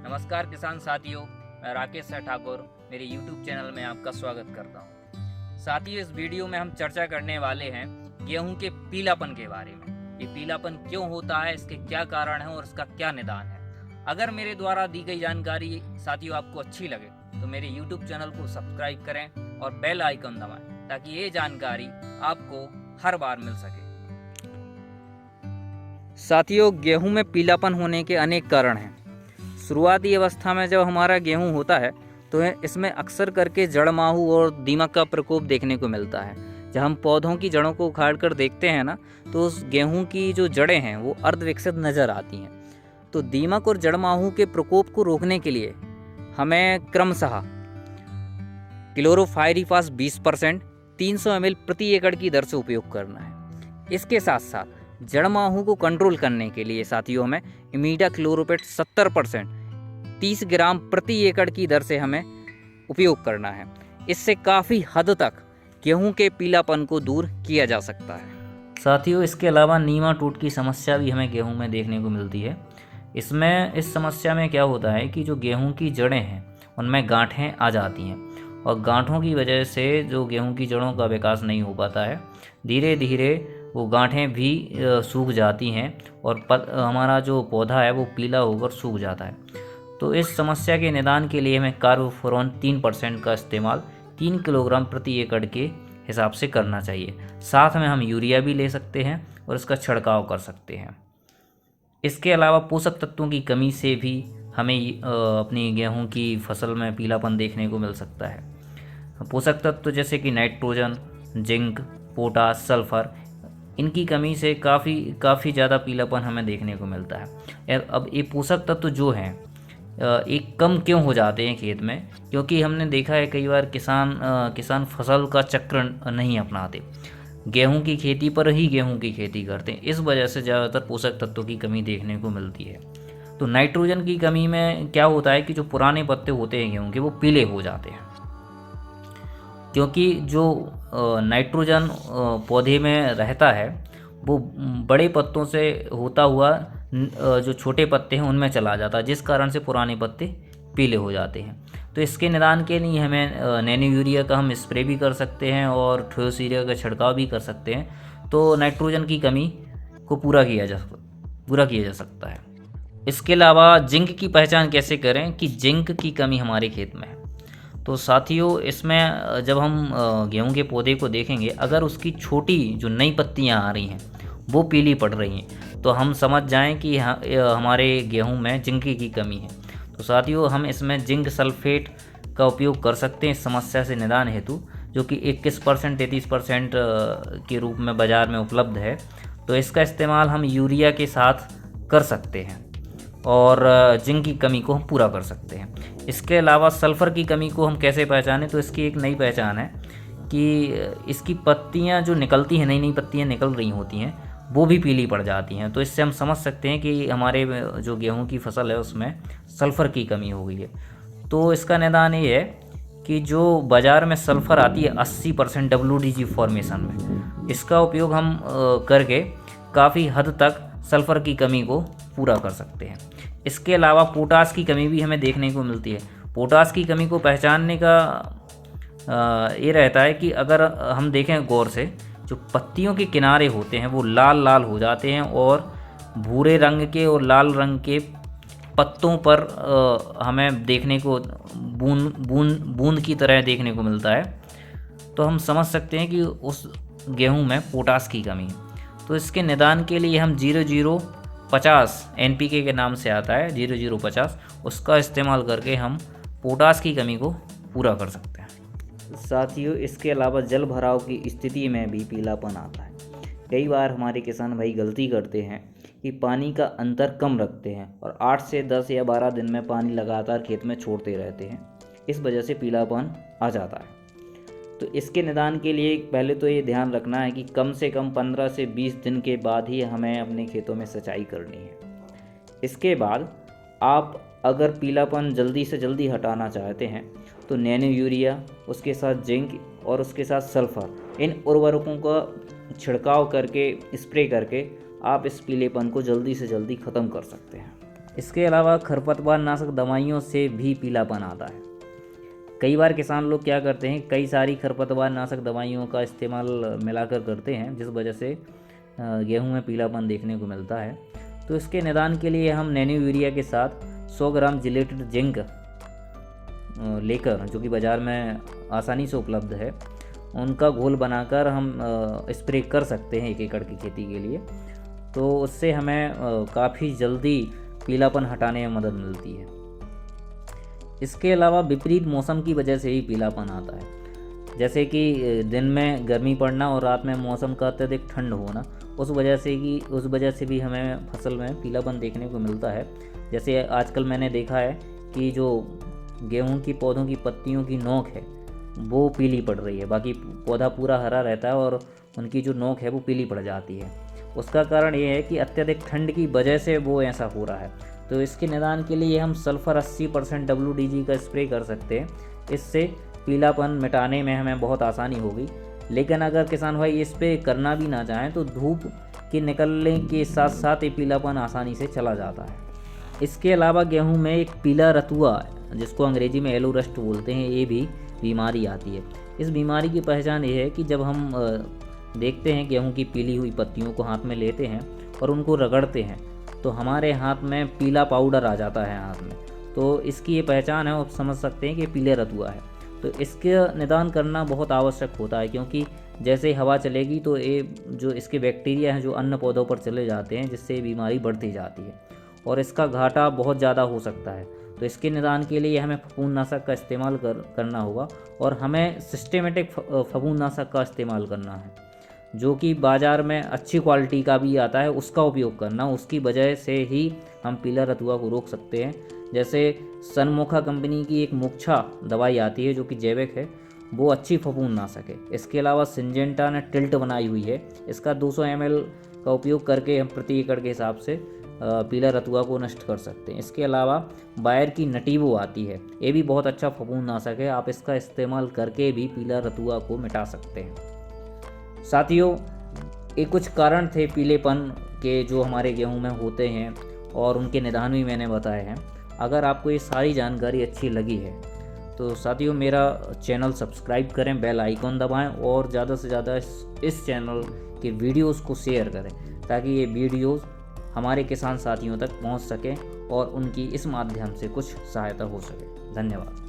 नमस्कार किसान साथियों, मैं राकेश ठाकुर मेरे YouTube चैनल में आपका स्वागत करता हूँ। साथियों, इस वीडियो में हम चर्चा करने वाले हैं गेहूं के पीलापन के बारे में। ये पीलापन क्यों होता है, इसके क्या कारण हैं और इसका क्या निदान है। अगर मेरे द्वारा दी गई जानकारी साथियों आपको अच्छी लगे तो मेरे YouTube चैनल को सब्सक्राइब करें और बेल आइकन दबाएं ताकि ये जानकारी आपको हर बार मिल सके। साथियों, गेहूं में पीलापन होने के अनेक कारण हैं। शुरुआती अवस्था में जब हमारा गेहूं होता है तो इसमें अक्सर करके जड़ माहू और दीमक का प्रकोप देखने को मिलता है। जब हम पौधों की जड़ों को उखाड़ कर देखते हैं ना, तो उस गेहूं की जो जड़ें हैं वो अर्धविकसित नज़र आती हैं। तो दीमक और जड़ माहू के प्रकोप को रोकने के लिए हमें क्रमशः क्लोरोफाइरीफास 20% 300 ml प्रति एकड़ की दर से उपयोग करना है। इसके साथ साथ जड़ माहू को कंट्रोल करने के लिए साथियों हमें इमीडाक्लोप्रिड 70% 30 ग्राम प्रति एकड़ की दर से हमें उपयोग करना है। इससे काफ़ी हद तक गेहूं के पीलापन को दूर किया जा सकता है। साथियों, इसके अलावा नीमाटोड की समस्या भी हमें गेहूं में देखने को मिलती है। इस समस्या में क्या होता है कि जो गेहूं की जड़ें हैं उनमें गांठें आ जाती हैं और गांठों की वजह से जो गेहूं की जड़ों का विकास नहीं हो पाता है। धीरे धीरे वो गांठें भी सूख जाती हैं और हमारा जो पौधा है वो पीला होकर सूख जाता है। तो इस समस्या के निदान के लिए हमें कार्बोफोरॉन 3% का इस्तेमाल 3 किलोग्राम प्रति एकड़ के हिसाब से करना चाहिए। साथ में हम यूरिया भी ले सकते हैं और इसका छिड़काव कर सकते हैं। इसके अलावा पोषक तत्वों की कमी से भी हमें अपनी गेहूं की फसल में पीलापन देखने को मिल सकता है। पोषक तत्व जैसे कि नाइट्रोजन, जिंक, पोटास, सल्फर, इनकी कमी से काफ़ी ज़्यादा पीलापन हमें देखने को मिलता है। अब ये पोषक तत्व जो हैं एक कम क्यों हो जाते हैं खेत में, क्योंकि हमने देखा है कई बार किसान फसल का चक्र नहीं अपनाते, गेहूं की खेती पर ही गेहूं की खेती करते हैं। इस वजह से ज़्यादातर पोषक तत्वों की कमी देखने को मिलती है। तो नाइट्रोजन की कमी में क्या होता है कि जो पुराने पत्ते होते हैं गेहूं के वो पीले हो जाते हैं, क्योंकि जो नाइट्रोजन पौधे में रहता है वो बड़े पत्तों से होता हुआ जो छोटे पत्ते हैं उनमें चला जाता है, जिस कारण से पुराने पत्ते पीले हो जाते हैं। तो इसके निदान के लिए हमें नैनो यूरिया का हम स्प्रे भी कर सकते हैं और ठोस-यूरिया का छिड़काव भी कर सकते हैं। तो नाइट्रोजन की कमी को पूरा किया जा सकता है। इसके अलावा जिंक की पहचान कैसे करें कि जिंक की कमी हमारे खेत में है। तो साथियों, इसमें जब हम गेहूं के पौधे को देखेंगे, अगर उसकी छोटी जो नई पत्तियां आ रही हैं वो पीली पड़ रही हैं, तो हम समझ जाएं कि हमारे गेहूं में जिंक की कमी है। तो साथियों, हम इसमें जिंक सल्फेट का उपयोग कर सकते हैं इस समस्या से निदान हेतु, जो कि 21% 33% के रूप में बाज़ार में उपलब्ध है। तो इसका इस्तेमाल हम यूरिया के साथ कर सकते हैं और जिंक की कमी को हम पूरा कर सकते हैं। इसके अलावा सल्फ़र की कमी को हम कैसे पहचानें, तो इसकी एक नई पहचान है कि इसकी पत्तियां जो निकलती हैं, नई पत्तियां निकल रही होती हैं, वो भी पीली पड़ जाती हैं। तो इससे हम समझ सकते हैं कि हमारे जो गेहूं की फसल है उसमें सल्फ़र की कमी हो गई है। तो इसका निदान ये है कि जो बाज़ार में सल्फ़र आती है 80% WDG फॉर्मेशन में, इसका उपयोग हम करके काफ़ी हद तक सल्फ़र की कमी को पूरा कर सकते हैं। इसके अलावा पोटास की कमी भी हमें देखने को मिलती है। पोटास की कमी को पहचानने का ये रहता है कि अगर हम देखें गौर से, जो पत्तियों के किनारे होते हैं वो लाल लाल हो जाते हैं और भूरे रंग के और लाल रंग के पत्तों पर हमें देखने को बूंद की तरह देखने को मिलता है। तो हम समझ सकते हैं कि उस गेहूं में पोटास की कमी है। तो इसके निदान के लिए हम 0050 NPK के नाम से आता है, 0050, उसका इस्तेमाल करके हम पोटास की कमी को पूरा कर सकते हैं। साथियों, इसके अलावा जल भराव की स्थिति में भी पीलापन आता है। कई बार हमारे किसान भाई गलती करते हैं कि पानी का अंतर कम रखते हैं और 8 से 10 या 12 दिन में पानी लगातार खेत में छोड़ते रहते हैं। इस वजह से पीलापन आ जाता है। तो इसके निदान के लिए पहले तो ये ध्यान रखना है कि कम से कम 15 से 20 दिन के बाद ही हमें अपने खेतों में सिंचाई करनी है। इसके बाद आप अगर पीलापन जल्दी से जल्दी हटाना चाहते हैं तो नैनो यूरिया, उसके साथ जिंक और उसके साथ सल्फ़र, इन उर्वरकों का छिड़काव करके, स्प्रे करके आप इस पीलेपन को जल्दी से जल्दी ख़त्म कर सकते हैं। इसके अलावा खरपतवार नाशक दवाइयों से भी पीलापन आता है। कई बार किसान लोग क्या करते हैं, कई सारी खरपतवार नाशक दवाइयों का इस्तेमाल मिलाकर करते हैं, जिस वजह से गेहूं में पीलापन देखने को मिलता है। तो इसके निदान के लिए हम नैनो यूरिया के साथ 100 ग्राम जिलेटेड जिंक लेकर, जो कि बाज़ार में आसानी से उपलब्ध है, उनका घोल बनाकर हम स्प्रे कर सकते हैं 1 एकड़ की खेती के लिए। तो उससे हमें काफ़ी जल्दी पीलापन हटाने में मदद मिलती है। इसके अलावा विपरीत मौसम की वजह से ही पीलापन आता है, जैसे कि दिन में गर्मी पड़ना और रात में मौसम का अत्यधिक ठंड होना, उस वजह से भी हमें फसल में पीलापन देखने को मिलता है। जैसे आजकल मैंने देखा है कि जो गेहूं की पौधों की पत्तियों की नोक है वो पीली पड़ रही है, बाकी पौधा पूरा हरा रहता है और उनकी जो नोक है वो पीली पड़ जाती है। उसका कारण ये है कि अत्यधिक ठंड की वजह से वो ऐसा हो रहा है। तो इसके निदान के लिए हम सल्फ़र 80% WDG का स्प्रे कर सकते हैं। इससे पीलापन मिटाने में हमें बहुत आसानी होगी। लेकिन अगर किसान भाई इस पर करना भी ना चाहें तो धूप के निकलने के साथ साथ ये पीलापन आसानी से चला जाता है। इसके अलावा गेहूं में एक पीला रतुआ, जिसको अंग्रेजी में येलो रस्ट बोलते हैं, ये भी बीमारी आती है। इस बीमारी की पहचान ये है कि जब हम देखते हैं गेहूं की पीली हुई पत्तियों को हाथ में लेते हैं और उनको रगड़ते हैं तो हमारे हाथ में पीला पाउडर आ जाता है हाथ में। तो इसकी ये पहचान है, आप समझ सकते हैं कि पीले रतुआ है। तो इसके निदान करना बहुत आवश्यक होता है, क्योंकि जैसे ही हवा चलेगी तो ये जो इसके बैक्टीरिया हैं जो अन्य पौधों पर चले जाते हैं, जिससे बीमारी बढ़ती जाती है और इसका घाटा बहुत ज़्यादा हो सकता है। तो इसके निदान के लिए हमें फफूंदनाशक का इस्तेमाल करना होगा और हमें सिस्टेमेटिक फफूंदनाशक का इस्तेमाल करना है, जो कि बाज़ार में अच्छी क्वालिटी का भी आता है, उसका उपयोग करना। उसकी वजह से ही हम पीला रतुआ को रोक सकते हैं। जैसे सनमोखा कंपनी की एक मोक्षा दवाई आती है जो कि जैविक है, वो अच्छी फफूंदनाशक है। इसके अलावा सिंजेंटा ने टिल्ट बनाई हुई है, इसका 200 ml का उपयोग करके हम प्रति एकड़ के हिसाब से पीला रतुआ को नष्ट कर सकते हैं। इसके अलावा बायर की नटीवो आती है, ये भी बहुत अच्छा फफूंदनाशक है, आप इसका इस्तेमाल करके भी पीला रतुआ को मिटा सकते हैं। साथियों, ये कुछ कारण थे पीलेपन के जो हमारे गेहूं में होते हैं और उनके निदान भी मैंने बताए हैं। अगर आपको ये सारी जानकारी अच्छी लगी है तो साथियों मेरा चैनल सब्सक्राइब करें, बेल आइकॉन दबाएं और ज़्यादा से ज़्यादा इस चैनल के वीडियोस को शेयर करें, ताकि ये वीडियोस हमारे किसान साथियों तक पहुंच सकें और उनकी इस माध्यम से कुछ सहायता हो सके। धन्यवाद।